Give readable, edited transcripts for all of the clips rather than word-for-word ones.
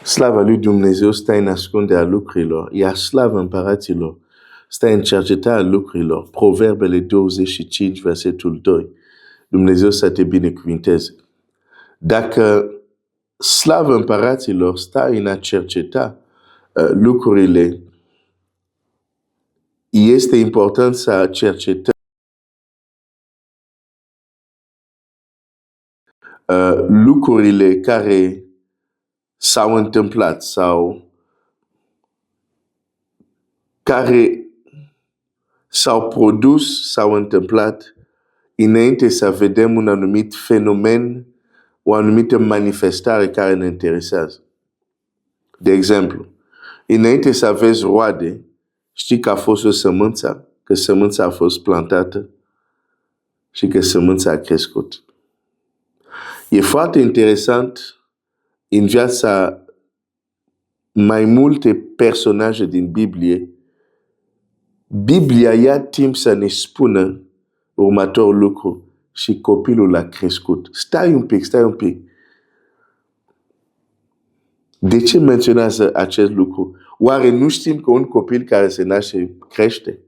Slava lui Dumnezeu stă în ascunderea lucrurilor, iar slavă împăraților stă în cercetarea lucrurilor. Proverbele 25, versetul 2. Dumnezeu să te binecuvinteze. Dacă slavă împăraților stă în a cerceta lucrurile, este important să cercetăm lucrurile care s-au întâmplat sau care s-au produs, s-au întâmplat înainte să vedem un anumit fenomen, o anumită manifestare care ne interesează. De exemplu, înainte să vezi roade, știi că a fost o sămânță, că sămânța a fost plantată și că sămânța a crescut. E foarte interesant în viața mai multe personaje din Biblie. Biblia ia timp să ne spună următorul lucru: și copilul a crescut. Stai un pic. De ce menționează acest lucru? Oare nu știm că un copil care se naște crește?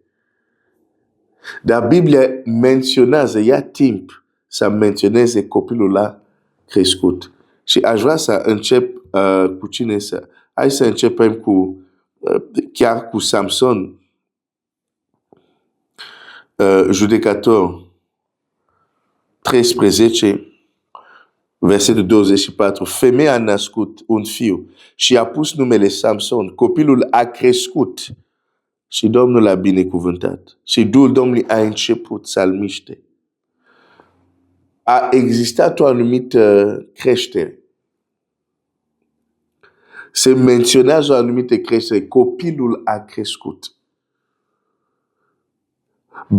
Dar Biblia menționează, ia timp să menționeze copilul a crescut. Și aș vrea să încep cu cine să... Hai să începem cu chiar cu Samson, Judecător 13, versetul 24. Femeia a născut un fiu și a pus numele Samson. Copilul a crescut și Domnul l-a binecuvântat. Și Duhul Domnului a început să-l miște. A existat o anumită creștere. Se menționează o anumită creștere. Copilul a crescut.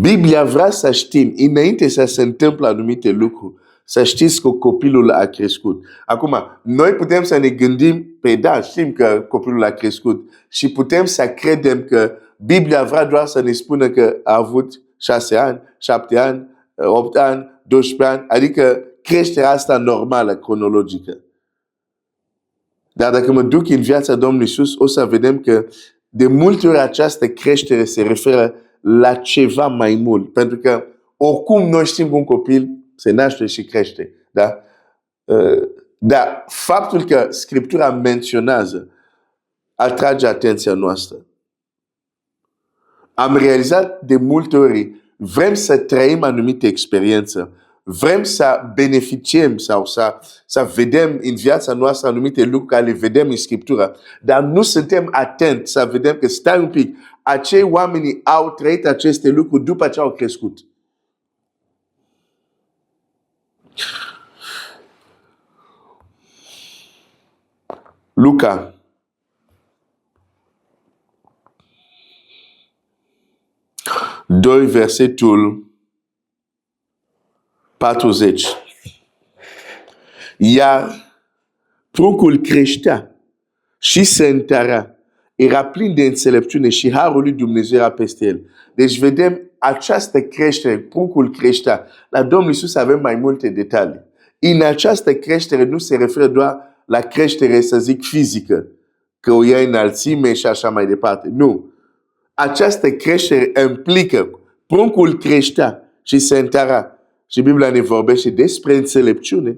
Biblia vrea să știm, înainte să se întâmple anumite lucruri, să știți că copilul a crescut. Acum, noi putem să ne gândim, pe da, știm că copilul a crescut și putem să credem că Biblia vrea doar să ne spună că a avut 6 ani, 7 ani, 8 ani, 12 ani, adică creșterea asta normală, cronologică. Dar dacă mă duc în viața Domnului Iisus, o să vedem că de multe ori această creștere se referă la ceva mai mult. Pentru că oricum noi știm că un copil se naște și crește. Da? Dar faptul că Scriptura menționează atrage atenția noastră. Am realizat de multe ori, vrem să trăim anumite experiență, vrem să beneficiem sau să vedem în viața noastră anumite lucruri care le vedem în Scriptură, dar nu suntem atenți să vedem că stai un pic, acei oameni au trăit aceste lucruri după ce au crescut. Luca 2, versetul 40. Iar pruncul creștea și se întărea. Era plin de înțelepciune și harul lui Dumnezeu era peste el. Deci vedem această creștere, pruncul creștea. La Domnul Iisus avem mai multe detalii. În această creștere nu se referă doar la creștere, să zic, fizică, că o ia înălțime și așa mai departe. Nu. Această creștere implică pruncul creștea și se întărea. Și Biblia ne vorbește despre înțelepciune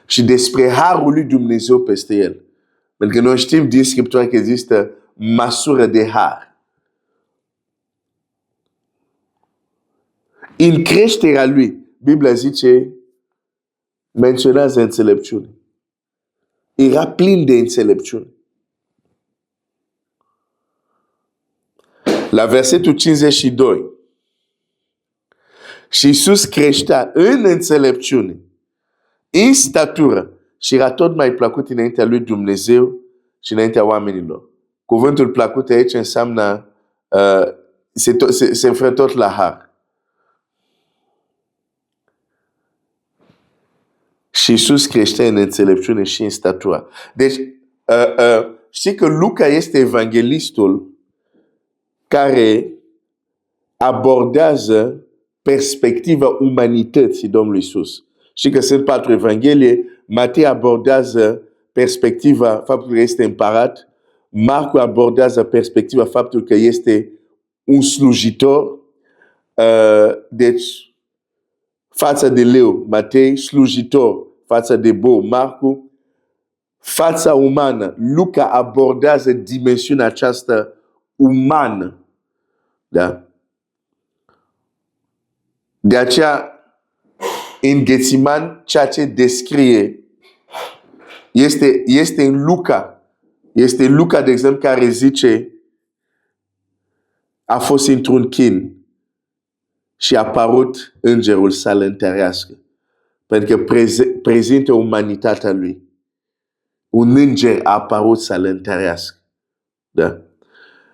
și despre harul lui Dumnezeu peste el. Pentru că noi știm din Scriptură că există măsură de har. În creșterea lui, Biblia zice, menționează înțelepciune. Era plin de înțelepciune. La versetul 52. Și Iisus creștea în înțelepciune, în statură și era tot mai plăcut înaintea lui Dumnezeu și înaintea oamenilor. Cuvântul plăcut aici înseamnă se referă tot la har. Și Iisus creștea în înțelepciune și în statură. Deci, știi că Luca este evanghelistul care abordează perspectiva umanității Domnului Iisus. Și că sunt 4 evanghelie, Matei abordează perspectiva faptul că este împărat, Marcu abordează perspectiva faptul că este un slujitor, deci față de leu, Matei, slujitor față de bou, Marcu, fața umană. Luca abordează dimensiunea aceasta umană. Da? De aceea, în Ghețiman, ceea ce descrie este în Luca. Este Luca, de exemplu, care zice a fost într-un chin și a apărut îngerul să-l întărească. Pentru că prezintă umanitatea lui. Un înger a apărut să-l întărească. Da?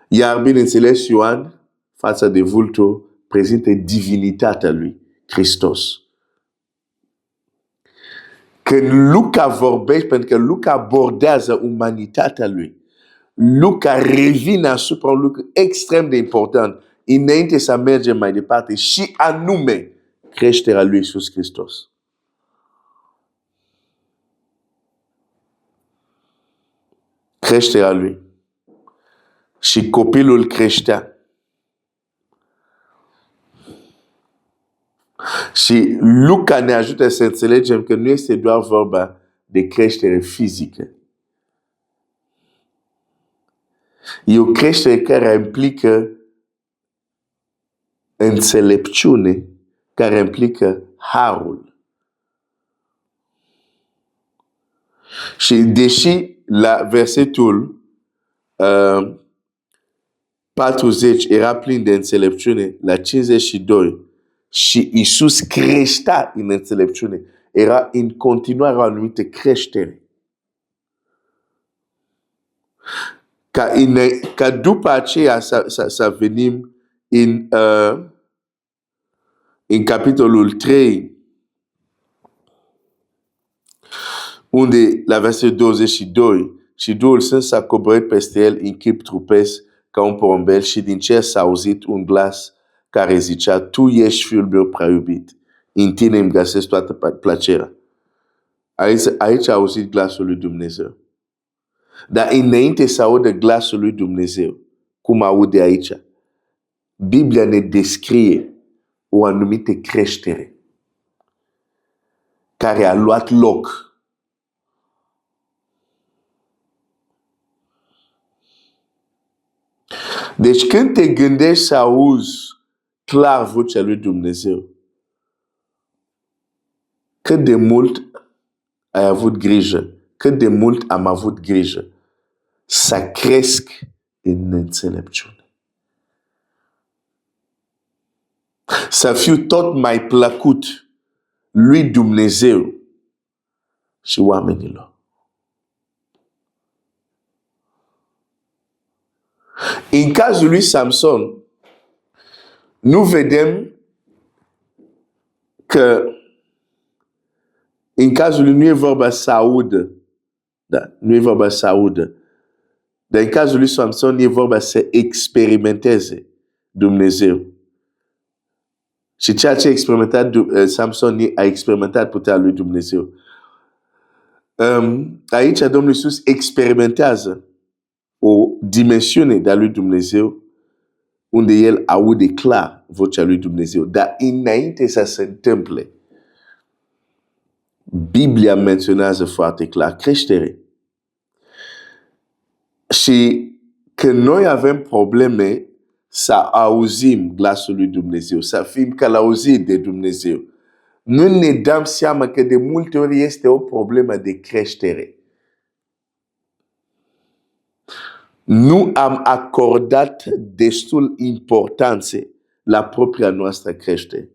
Iar, bineînțeles, Ioan, față de vultur, prezintă divinitatea lui, Hristos. Când Luca vorbește, pentru că Luca abordează umanitatea lui, Luca revine asupra un lucru extrem de important, înainte să mergem mai departe, și anume creșterea lui Iisus Hristos. Creșterea lui. Și copilul creștea. Și Luca ne ajută să înțelegem că nu este doar vorba de creștere fizică. E o creștere care implică înțelepciune, care implică harul. Și deși la versetul 40 era plin de înțelepciune, la 52 și Iisus creștea în înțelepciune, era în continuare o anumită creștere. Ca după aceea să venim în capitolul 3, unde la versetul 22 și Duhul Sfânt s-a coborât peste el în chip trupesc ca un porumbel și din cer s-a auzit un glas care zicea: Tu ești Fiul meu prea iubit, în tine îmi găsesc toată plăcerea. Aici a auzit glasul lui Dumnezeu. Dar înainte să audă glasul lui Dumnezeu, cum aude aici, Biblia ne descrie o anumită creștere care a luat loc. Deci când te gândești să auzi clar vocea lui Dumnezeu, cât de mult ai avut grijă, cât de mult am avut grijă să cresc în înțelepciune. Să fiu tot mai plăcut lui Dumnezeu și oamenilor. În cazul lui Samson, nu vedem că în cazul lui nu e vorba să audă. Da, nu e vorba să audă. Dar în cazul lui Samson e vorba să experimenteze Dumnezeu. Și ceea ce a experimentat Samson a experimentat puterea lui Dumnezeu. Aici Domnul Iisus experimentează o dimensiune de-a lui Dumnezeu unde el aude clar vocea lui Dumnezeu. Dar înainte să se întâmple, Biblia menționează foarte clar creștere. Și când noi avem probleme să auzim glasul lui Dumnezeu, să fim călăuziți de Dumnezeu, nu ne dăm seama că de multe ori este o problemă de creștere. Nu am acordat destul importanță la propria noastră creștere.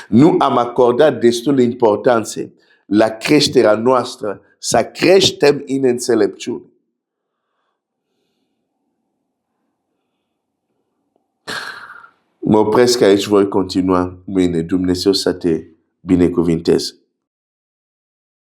Nu am acordat destul importanță la creșterea noastră, să creștem în înțelepciune. Mă opresc aici, voi continua mâine. Dumnezeu să te binecuvinteze.